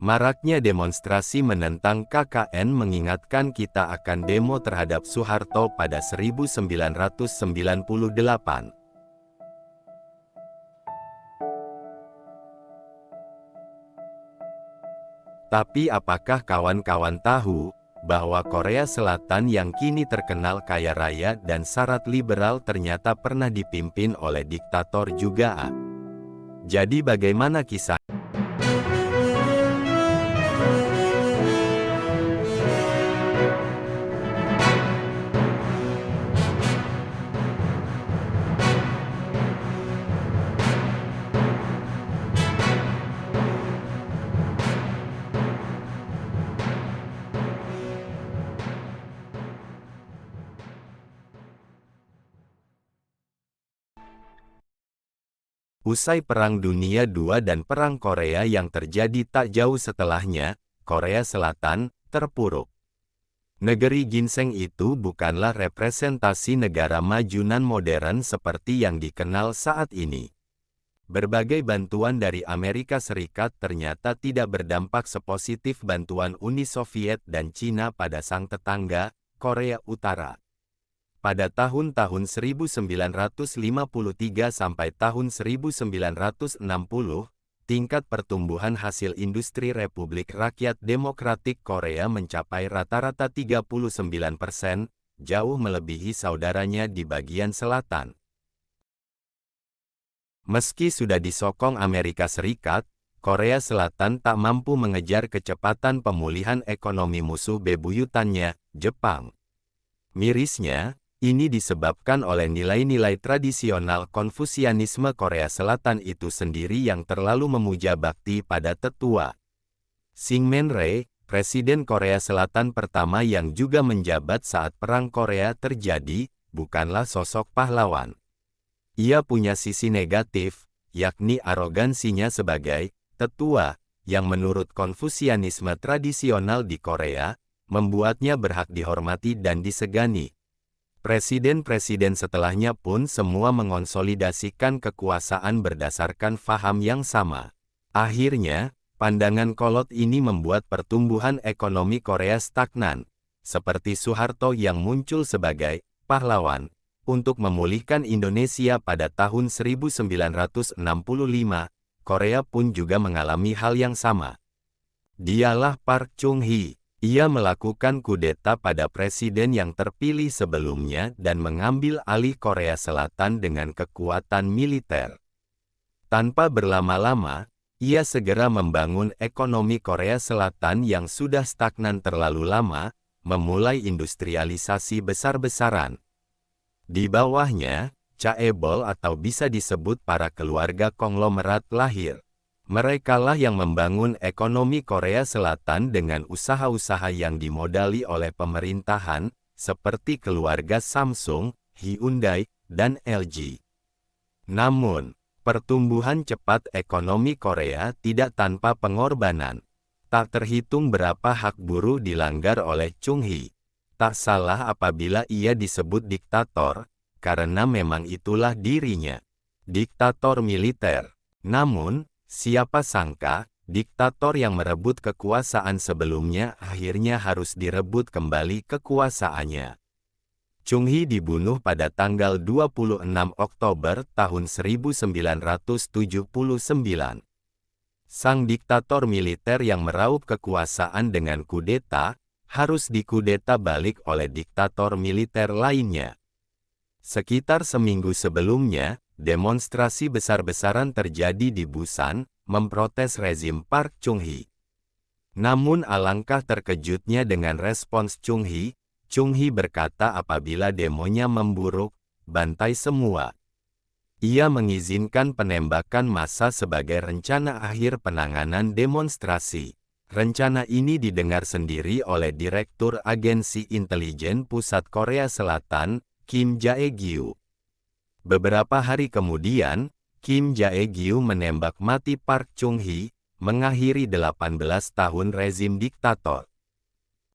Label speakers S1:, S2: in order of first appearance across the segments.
S1: Maraknya demonstrasi menentang KKN mengingatkan kita akan demo terhadap Soeharto pada 1998. Tapi apakah kawan-kawan tahu bahwa Korea Selatan yang kini terkenal kaya raya dan syarat liberal ternyata pernah dipimpin oleh diktator juga? Jadi bagaimana kisah? Usai Perang Dunia II dan Perang Korea yang terjadi tak jauh setelahnya, Korea Selatan terpuruk. Negeri ginseng itu bukanlah representasi negara majunan modern seperti yang dikenal saat ini. Berbagai bantuan dari Amerika Serikat ternyata tidak berdampak sepositif bantuan Uni Soviet dan Cina pada sang tetangga, Korea Utara. Pada tahun-tahun 1953 sampai tahun 1960, tingkat pertumbuhan hasil industri Republik Rakyat Demokratik Korea mencapai rata-rata 39%, jauh melebihi saudaranya di bagian selatan. Meski sudah disokong Amerika Serikat, Korea Selatan tak mampu mengejar kecepatan pemulihan ekonomi musuh bebuyutannya, Jepang. Mirisnya, ini disebabkan oleh nilai-nilai tradisional Konfusianisme Korea Selatan itu sendiri yang terlalu memuja bakti pada tetua. Syngman Rhee, Presiden Korea Selatan pertama yang juga menjabat saat Perang Korea terjadi, bukanlah sosok pahlawan. Ia punya sisi negatif, yakni arogansinya sebagai tetua, yang menurut Konfusianisme tradisional di Korea, membuatnya berhak dihormati dan disegani. Presiden-presiden setelahnya pun semua mengonsolidasikan kekuasaan berdasarkan faham yang sama. Akhirnya, pandangan kolot ini membuat pertumbuhan ekonomi Korea stagnan, seperti Soeharto yang muncul sebagai pahlawan untuk memulihkan Indonesia pada tahun 1965. Korea pun juga mengalami hal yang sama. Dialah Park Chung-hee. Ia melakukan kudeta pada presiden yang terpilih sebelumnya dan mengambil alih Korea Selatan dengan kekuatan militer. Tanpa berlama-lama, ia segera membangun ekonomi Korea Selatan yang sudah stagnan terlalu lama, memulai industrialisasi besar-besaran. Di bawahnya, chaebol atau bisa disebut para keluarga konglomerat lahir. Merekalah yang membangun ekonomi Korea Selatan dengan usaha-usaha yang dimodali oleh pemerintahan, seperti keluarga Samsung, Hyundai, dan LG. Namun, pertumbuhan cepat ekonomi Korea tidak tanpa pengorbanan. Tak terhitung berapa hak buruh dilanggar oleh Chung-hee. Tak salah apabila ia disebut diktator, karena memang itulah dirinya. Diktator militer. Namun, siapa sangka, diktator yang merebut kekuasaan sebelumnya akhirnya harus direbut kembali kekuasaannya. Chung-hee dibunuh pada tanggal 26 Oktober tahun 1979. Sang diktator militer yang meraup kekuasaan dengan kudeta, harus dikudeta balik oleh diktator militer lainnya. Sekitar seminggu sebelumnya, demonstrasi besar-besaran terjadi di Busan, memprotes rezim Park Chung-hee. Namun alangkah terkejutnya dengan respons Chung-hee. Chung-hee berkata apabila demonya memburuk, bantai semua. Ia mengizinkan penembakan massa sebagai rencana akhir penanganan demonstrasi. Rencana ini didengar sendiri oleh Direktur Agensi Intelijen Pusat Korea Selatan, Kim Jae-gyu. Beberapa hari kemudian, Kim Jae-gyu menembak mati Park Chung-hee, mengakhiri 18 tahun rezim diktator.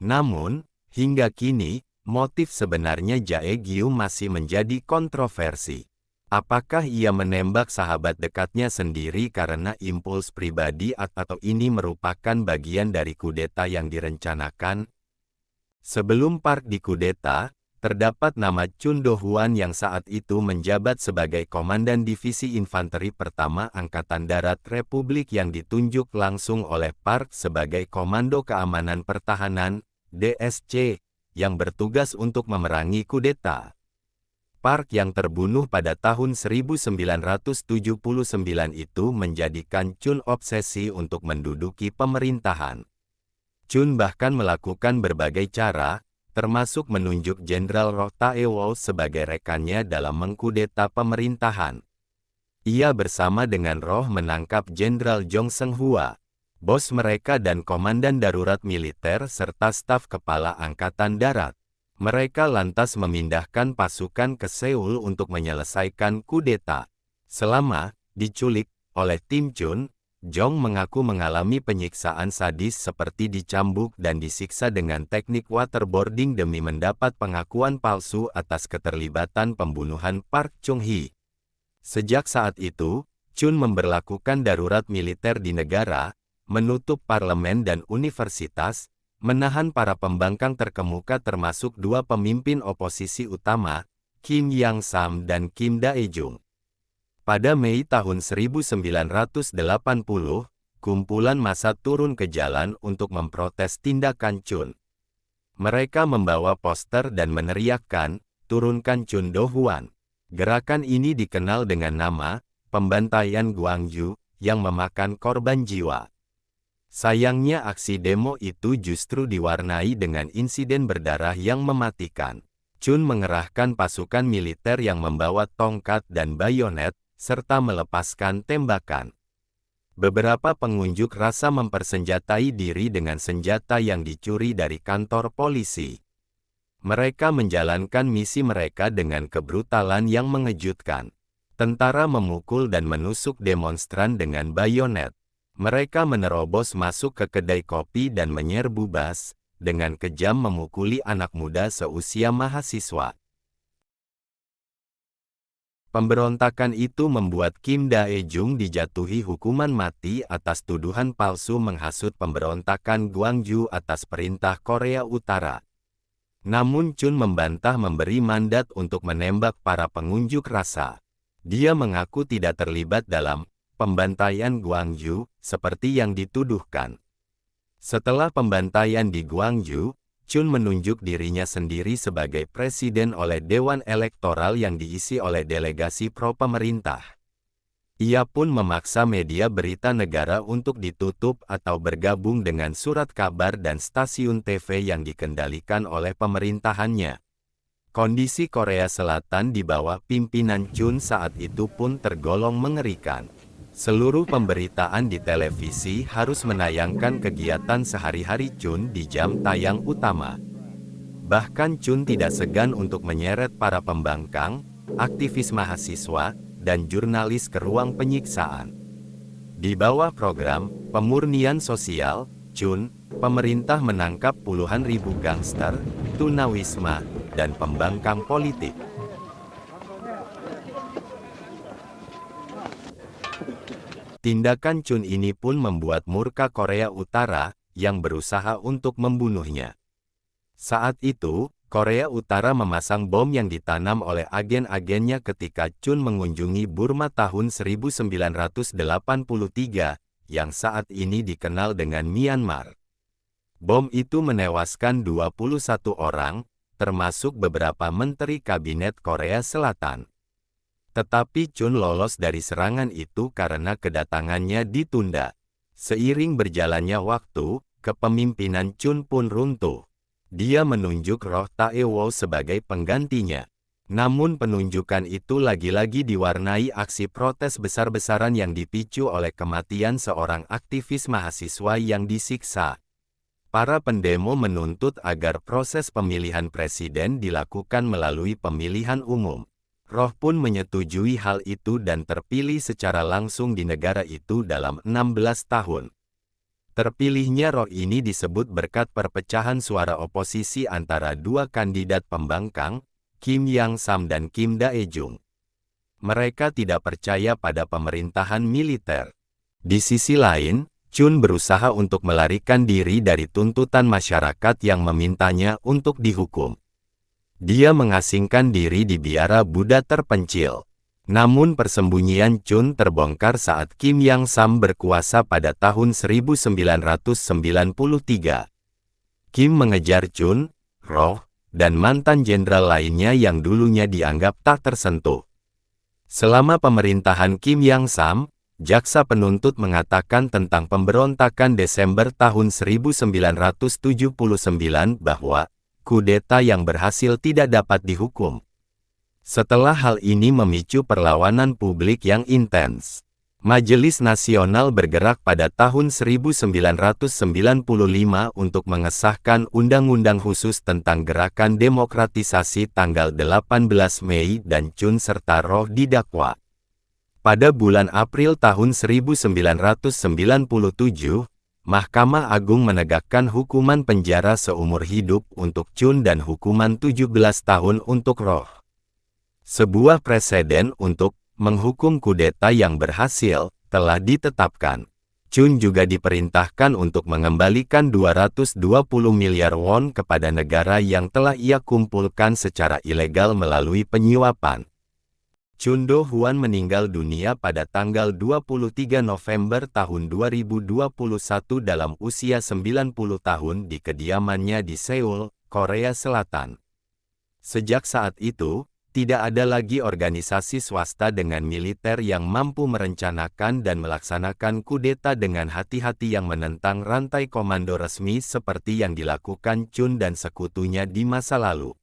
S1: Namun, hingga kini, motif sebenarnya Jae-gyu masih menjadi kontroversi. Apakah ia menembak sahabat dekatnya sendiri karena impuls pribadi atau ini merupakan bagian dari kudeta yang direncanakan? Sebelum Park dikudeta, terdapat nama Chun Do-hwan yang saat itu menjabat sebagai Komandan Divisi Infanteri Pertama Angkatan Darat Republik yang ditunjuk langsung oleh Park sebagai Komando Keamanan Pertahanan, DSC, yang bertugas untuk memerangi kudeta. Park yang terbunuh pada tahun 1979 itu menjadikan Chun obsesi untuk menduduki pemerintahan. Chun bahkan melakukan berbagai cara, termasuk menunjuk Jenderal Roh Tae-woo sebagai rekannya dalam mengkudeta pemerintahan. Ia bersama dengan Roh menangkap Jenderal Jong Seung-hwa, bos mereka dan komandan darurat militer serta staf kepala Angkatan Darat. Mereka lantas memindahkan pasukan ke Seoul untuk menyelesaikan kudeta. Selama diculik oleh tim Chun, Jong mengaku mengalami penyiksaan sadis seperti dicambuk dan disiksa dengan teknik waterboarding demi mendapat pengakuan palsu atas keterlibatan pembunuhan Park Chung-hee. Sejak saat itu, Chun memberlakukan darurat militer di negara, menutup parlemen dan universitas, menahan para pembangkang terkemuka termasuk dua pemimpin oposisi utama, Kim Yang-sam dan Kim Dae-jung. Pada Mei tahun 1980, kumpulan massa turun ke jalan untuk memprotes tindakan Chun. Mereka membawa poster dan meneriakkan, "Turunkan Chun Do-hwan." Gerakan ini dikenal dengan nama, pembantaian Gwangju, yang memakan korban jiwa. Sayangnya aksi demo itu justru diwarnai dengan insiden berdarah yang mematikan. Chun mengerahkan pasukan militer yang membawa tongkat dan bayonet, serta melepaskan tembakan. Beberapa pengunjuk rasa mempersenjatai diri dengan senjata yang dicuri dari kantor polisi. Mereka menjalankan misi mereka dengan kebrutalan yang mengejutkan. Tentara memukul dan menusuk demonstran dengan bayonet. Mereka menerobos masuk ke kedai kopi dan menyerbu bas, dengan kejam memukuli anak muda seusia mahasiswa. Pemberontakan itu membuat Kim Dae-jung dijatuhi hukuman mati atas tuduhan palsu menghasut pemberontakan Gwangju atas perintah Korea Utara. Namun Chun membantah memberi mandat untuk menembak para pengunjuk rasa. Dia mengaku tidak terlibat dalam pembantaian Gwangju, seperti yang dituduhkan. Setelah pembantaian di Gwangju, Chun menunjuk dirinya sendiri sebagai presiden oleh Dewan Elektoral yang diisi oleh delegasi pro-pemerintah. Ia pun memaksa media berita negara untuk ditutup atau bergabung dengan surat kabar dan stasiun TV yang dikendalikan oleh pemerintahannya. Kondisi Korea Selatan di bawah pimpinan Chun saat itu pun tergolong mengerikan. Seluruh pemberitaan di televisi harus menayangkan kegiatan sehari-hari Chun di jam tayang utama. Bahkan Chun tidak segan untuk menyeret para pembangkang, aktivis mahasiswa, dan jurnalis ke ruang penyiksaan. Di bawah program pemurnian sosial, Chun, pemerintah menangkap puluhan ribu gangster, tunawisma, dan pembangkang politik. Tindakan Chun ini pun membuat murka Korea Utara, yang berusaha untuk membunuhnya. Saat itu, Korea Utara memasang bom yang ditanam oleh agen-agennya ketika Chun mengunjungi Burma tahun 1983, yang saat ini dikenal dengan Myanmar. Bom itu menewaskan 21 orang, termasuk beberapa menteri kabinet Korea Selatan. Tetapi Chun lolos dari serangan itu karena kedatangannya ditunda. Seiring berjalannya waktu, kepemimpinan Chun pun runtuh. Dia menunjuk Roh Tae-woo sebagai penggantinya. Namun penunjukan itu lagi-lagi diwarnai aksi protes besar-besaran yang dipicu oleh kematian seorang aktivis mahasiswa yang disiksa. Para pendemo menuntut agar proses pemilihan presiden dilakukan melalui pemilihan umum. Roh pun menyetujui hal itu dan terpilih secara langsung di negara itu dalam 16 tahun. Terpilihnya Roh ini disebut berkat perpecahan suara oposisi antara dua kandidat pembangkang, Kim Yang-sam dan Kim Dae-jung. Mereka tidak percaya pada pemerintahan militer. Di sisi lain, Chun berusaha untuk melarikan diri dari tuntutan masyarakat yang memintanya untuk dihukum. Dia mengasingkan diri di biara Buddha terpencil. Namun persembunyian Chun terbongkar saat Kim Yang-sam berkuasa pada tahun 1993. Kim mengejar Chun, Roh, dan mantan jenderal lainnya yang dulunya dianggap tak tersentuh. Selama pemerintahan Kim Yang-sam, jaksa penuntut mengatakan tentang pemberontakan Desember tahun 1979 bahwa kudeta yang berhasil tidak dapat dihukum. Setelah hal ini memicu perlawanan publik yang intens, Majelis Nasional bergerak pada tahun 1995 untuk mengesahkan Undang-Undang Khusus tentang Gerakan Demokratisasi tanggal 18 Mei dan Chun serta Roh didakwa. Pada bulan April tahun 1997, Mahkamah Agung menegakkan hukuman penjara seumur hidup untuk Chun dan hukuman 17 tahun untuk Roh. Sebuah preseden untuk menghukum kudeta yang berhasil telah ditetapkan. Chun juga diperintahkan untuk mengembalikan 220 miliar won kepada negara yang telah ia kumpulkan secara ilegal melalui penyuapan. Chun Do-hwan meninggal dunia pada tanggal 23 November tahun 2021 dalam usia 90 tahun di kediamannya di Seoul, Korea Selatan. Sejak saat itu, tidak ada lagi organisasi swasta dengan militer yang mampu merencanakan dan melaksanakan kudeta dengan hati-hati yang menentang rantai komando resmi seperti yang dilakukan Chun dan sekutunya di masa lalu.